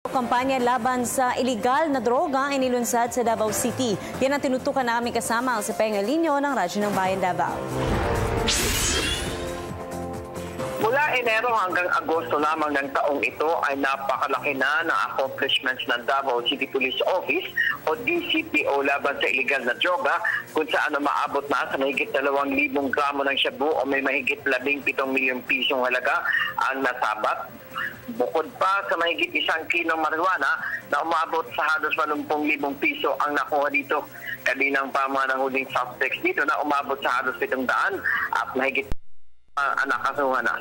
Kampanya laban sa iligal na droga ay nilunsad sa Davao City. Yan ang tinutukan namin kasama sa Pengalinyo ng Radyo ng Bayan Davao. Mula Enero hanggang Agosto lamang ng taong ito ay napakalaki na ng accomplishments ng Davao City Police Office o DCPO laban sa iligal na droga, kung saan umaabot na sa mahigit 2,000 gramo ng shabu o may mahigit 17 milyong pisong halaga ang nasabat. Bukod pa sa mahigit 1 kilong marijuana na umabot sa halos 80,000 piso ang nakuha dito. Kabilang pa mga nanghuling suspects dito na umabot sa halos 700 at mahigit nakasuhan na.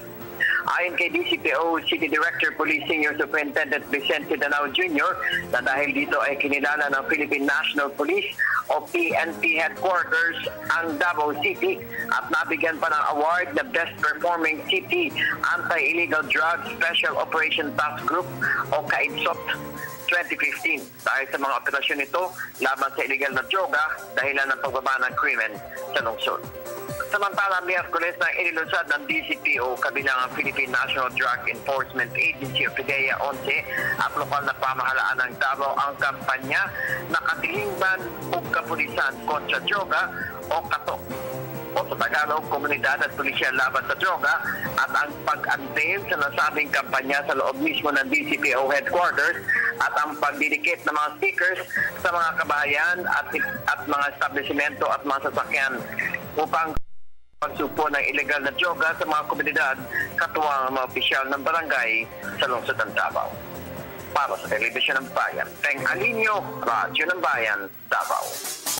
Ayon kay DCPO City Director Police Senior Superintendent Vicente Danao Jr. na dahil dito ay kinilala ng Philippine National Police o PNP Headquarters ang Davao City at nabigyan pa ng award na Best Performing City Anti-Illegal Drug Special Operation Task Group o KAIDSOT 2015 dahil sa mga operasyon nito laban sa illegal na droga dahilan ng pagbaba ng krimen sa lungsod. Samantala, Miyerkules na inilunsad ng DCPO kabilang ang Philippine National Drug Enforcement Agency o PDEA 11 at lokal na pamahalaan ng Davao ang kampanya na Katilingban o Kapulisan kontra Droga o KATO o sa Tagalog, Komunidad at Pulisya Laban sa Droga, at ang pag-unveil sa nasabing kampanya sa loob mismo ng DCPO Headquarters at ang pagdidikit ng mga stickers sa mga kabahayan at mga establishmento at mga sasakyan upang pagsupo ng illegal na droga sa mga komunidad katuwang ang mga opisyal ng barangay sa lungsod ng Davao. Para sa Telebisyon ng Bayan, Pengalinyo, Radyo ng Bayan, Davao.